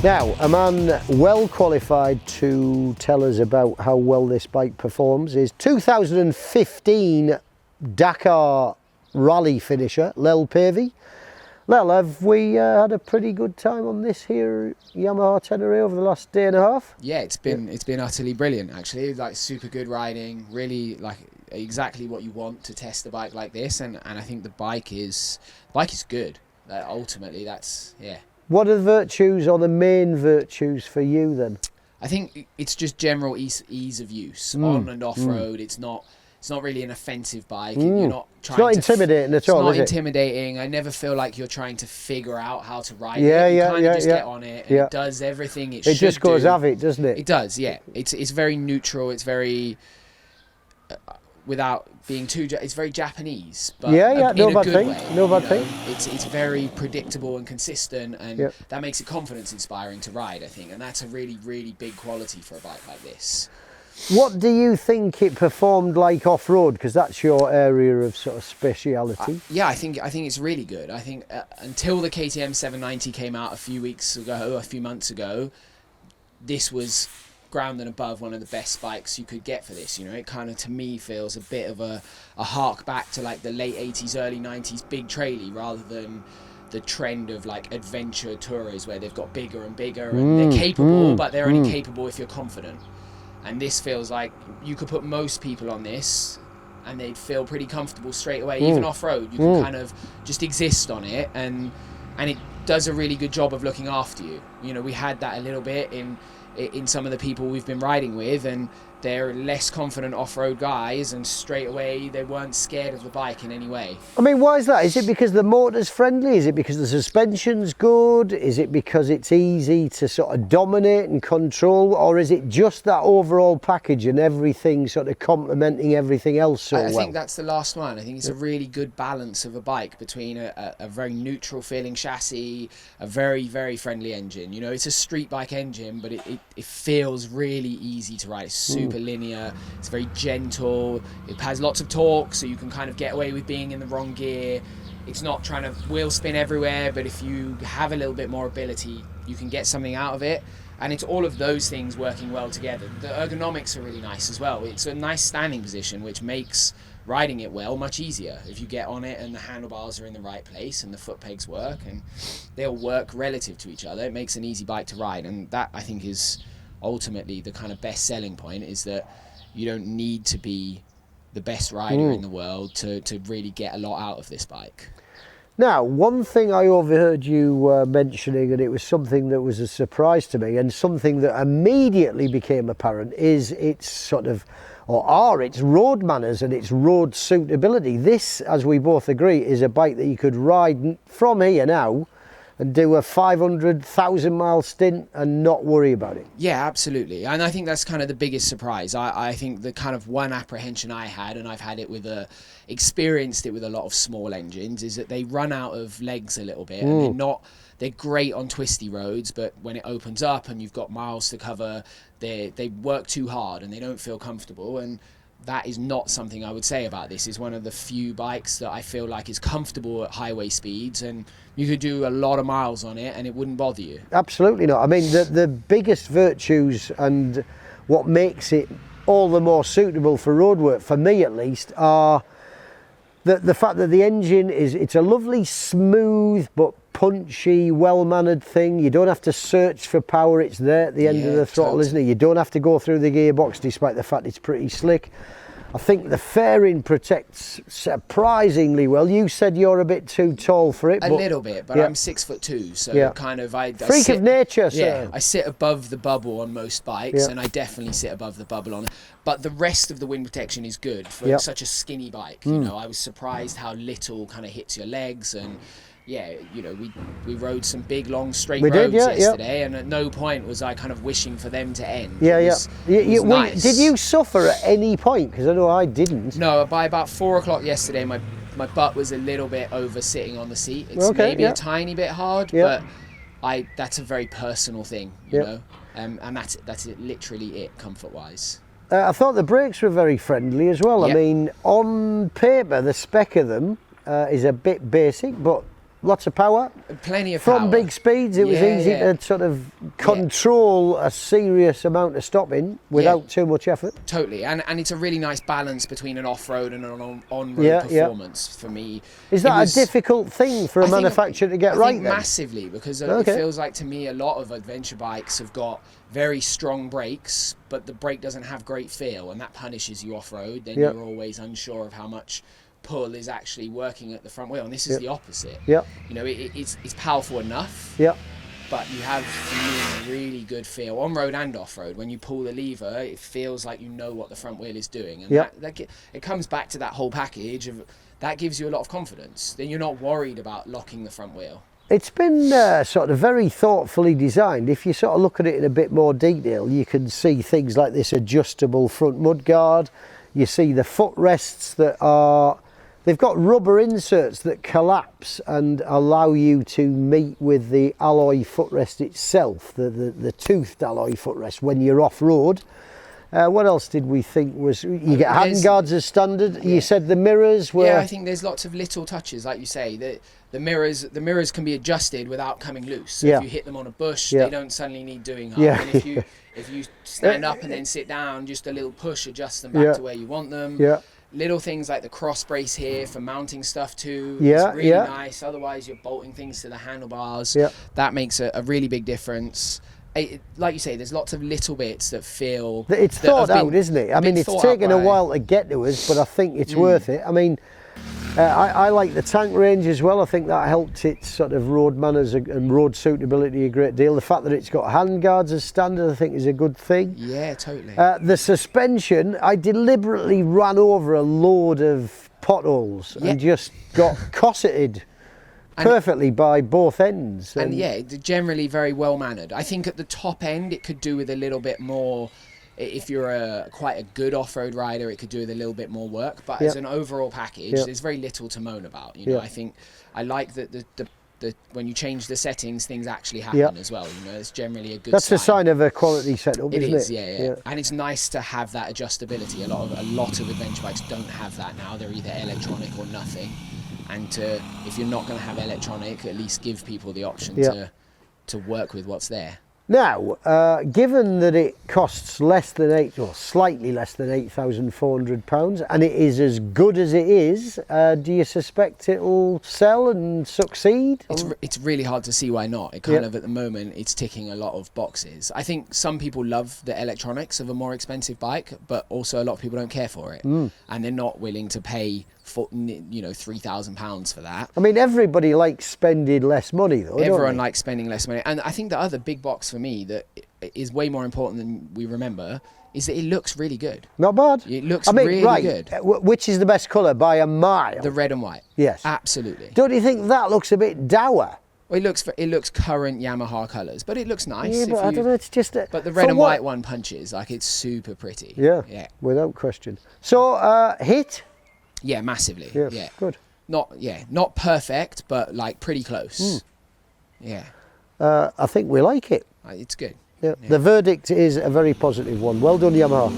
Now, a man well qualified to tell us about how well this bike performs is 2015 Dakar Rally finisher, Lel Pavey. Lel, have we had a pretty good time on this here Yamaha Tenere over the last day and a half? Yeah, it's been utterly brilliant actually. Like super good riding, really like exactly what you want to test a bike like this, and I think the bike is good. Ultimately, that's yeah. What are the virtues or the main virtues for you then? I think it's just general ease of use on and off road. It's not really an offensive bike. You're not trying. It's not intimidating at all. It's not intimidating. I never feel like you're trying to figure out how to ride it. You kind of just get on it and it does everything it should do. It just goes have it, doesn't it? It does, yeah. It's very neutral. It's very without being too. It's very Japanese, but no bad thing. No bad thing. It's very predictable and consistent, and that makes it confidence inspiring to ride, I think, and that's a really, really big quality for a bike like this. What do you think it performed like off-road? Because that's your area of sort of speciality. I think it's really good. I think until the KTM 790 came out a few months ago, this was ground and above one of the best bikes you could get for this. You know, it kind of to me feels a bit of a hark back to like the late 80s, early 90s big traily rather than the trend of like adventure tourers where they've got bigger and bigger and they're capable, but they're only capable if you're confident. And this feels like you could put most people on this and they'd feel pretty comfortable straight away. Even off-road, you can kind of just exist on it, and it does a really good job of looking after you. You know, we had that a little bit in some of the people we've been riding with, and they're less confident off-road guys, and straight away they weren't scared of the bike in any way. I mean, why is that? Is it because the motor's friendly? Is it because the suspension's good? Is it because it's easy to sort of dominate and control? Or is it just that overall package and everything sort of complementing everything else so well? I think that's the last one. I think it's a really good balance of a bike between a very neutral feeling chassis, a very, very friendly engine. You know, it's a street bike engine, but it feels really easy to ride. It's super linear, it's very gentle, it has lots of torque, so you can kind of get away with being in the wrong gear. It's not trying to wheel spin everywhere, but if you have a little bit more ability, you can get something out of it. And it's all of those things working well together. The ergonomics are really nice as well. It's a nice standing position, which makes riding it well much easier if you get on it and the handlebars are in the right place and the foot pegs work and they'll work relative to each other. It makes an easy bike to ride, and that I think is ultimately the kind of best selling point, is that you don't need to be the best rider in the world to really get a lot out of this bike. Now, one thing I overheard you mentioning, and it was something that was a surprise to me, and something that immediately became apparent, is its sort of, its road manners and its road suitability. This, as we both agree, is a bike that you could ride from here now and do a 500,000 mile stint and not worry about it. Yeah, absolutely. And I think that's kind of the biggest surprise. I think the kind of one apprehension I had, and I've had it with experienced it with a lot of small engines, is that they run out of legs a little bit, and they're great on twisty roads, but when it opens up and you've got miles to cover, they work too hard and they don't feel comfortable. And that is not something I would say about this. It's one of the few bikes that I feel like is comfortable at highway speeds, and you could do a lot of miles on it and it wouldn't bother you. Absolutely not. I mean, the biggest virtues and what makes it all the more suitable for roadwork, for me at least, are the fact that the engine it's a lovely, smooth but punchy, well-mannered thing. You don't have to search for power. It's there at the end of the throttle, isn't it? You don't have to go through the gearbox, despite the fact it's pretty slick. I think the fairing protects surprisingly well. You said you're a bit too tall for it. A little bit, but I'm 6'2", so kind of I freak of nature, sir. Yeah, I sit above the bubble on most bikes, and I definitely sit above the bubble on. But the rest of the wind protection is good for such a skinny bike. You know, I was surprised how little kind of hits your legs, and yeah, you know, we rode some big long straight We roads did, yeah, yesterday, and at no point was I kind of wishing for them to end. Yeah, It yeah. was, it was nice. Did you suffer at any point? Because I know I didn't. No, by about 4 o'clock yesterday, my butt was a little bit over sitting on the seat. It's Okay, maybe yeah. a tiny bit hard, Yeah. but that's a very personal thing, you Yeah. know, and that's it, literally it, comfort wise. I thought the brakes were very friendly as well. Yep. I mean, on paper, the spec of them is a bit basic, but lots of power. Plenty of From power. big speeds, it was Yeah, easy yeah. to sort of control a serious amount of stopping without too much effort. Totally, and it's a really nice balance between an off-road and an on-road Yeah, yeah. performance for me. Is It that was- a difficult thing for a I think- manufacturer to get I right think then? massively, because Okay. it feels like to me a lot of adventure bikes have got very strong brakes, but the brake doesn't have great feel, and that punishes you off-road. Then Yep. you're always unsure of how much pull is actually working at the front wheel, and this is Yep. the opposite. Yep, You know, it's powerful enough, yep. but you have for me, really good feel on road and off road. When you pull the lever, it feels like you know what the front wheel is doing, and Yep. it comes back to that whole package of that gives you a lot of confidence. Then you're not worried about locking the front wheel. It's been sort of very thoughtfully designed. If you sort of look at it in a bit more detail, you can see things like this adjustable front mudguard. You see the footrests that are, they've got rubber inserts that collapse and allow you to meet with the alloy footrest itself, the toothed alloy footrest when you're off-road. What else did we think was, you get hand guards as standard. You said the mirrors were... Yeah, I think there's lots of little touches, like you say. The mirrors can be adjusted without coming loose. So Yeah. if you hit them on a bush, Yeah. they don't suddenly need doing up. Yeah. And if you stand up and then sit down, just a little push adjusts them back Yeah. to where you want them. Yeah. Little things like the cross brace here for mounting stuff too. Yeah, It's really yeah. nice. Otherwise, you're bolting things to the handlebars. Yeah. That makes a really big difference. Like you say, there's lots of little bits that feel... It's that thought have been- out, isn't it? I mean, been it's thought out taken a by- while to get to us, but I think it's worth it. I mean, I like the tank range as well. I think that helped its sort of road manners and road suitability a great deal. The fact that it's got handguards as standard, I think, is a good thing. Yeah, totally. The suspension, I deliberately ran over a load of potholes Yeah. and just got cosseted perfectly by both ends. And yeah, it's generally very well mannered. I think at the top end, it could do with a little bit more. If you're quite a good off-road rider, it could do with a little bit more work. But as Yep. an overall package, Yep. there's very little to moan about. You know, Yep. I think I like that the when you change the settings, things actually happen Yep. as well. You know, it's generally a good. That's a sign of a quality setup, It isn't is, it? yeah. And it's nice to have that adjustability. A lot of adventure bikes don't have that now. They're either electronic or nothing. And if you're not going to have electronic, at least give people the option Yeah. to work with what's there. Now, given that it costs slightly less than £8,400, and it is as good as it is, do you suspect it'll sell and succeed? It's really hard to see why not. It kind of at the moment it's ticking a lot of boxes. I think some people love the electronics of a more expensive bike, but also a lot of people don't care for it, and they're not willing to pay for £3,000 for that. I mean, everybody likes spending less money, though. Everyone don't they? likes spending less money, and I think the other big box for me that is way more important than we remember is that it looks really good. Not bad. It looks I mean, really right, good. Which is the best colour by a mile? The red and white. Yes. Absolutely. Don't you think that looks a bit dour? Well, it looks current Yamaha colours, but it looks nice. Yeah, if but I you- don't know. It's just. But the red for and what- white one punches like it's super pretty. Yeah. Yeah. Without question. So, hit. Yeah, massively. Yes. Yeah. Good. Not perfect, but like pretty close. Yeah. I think we like it. It's good. Yeah. The verdict is a very positive one. Well done, Yamaha.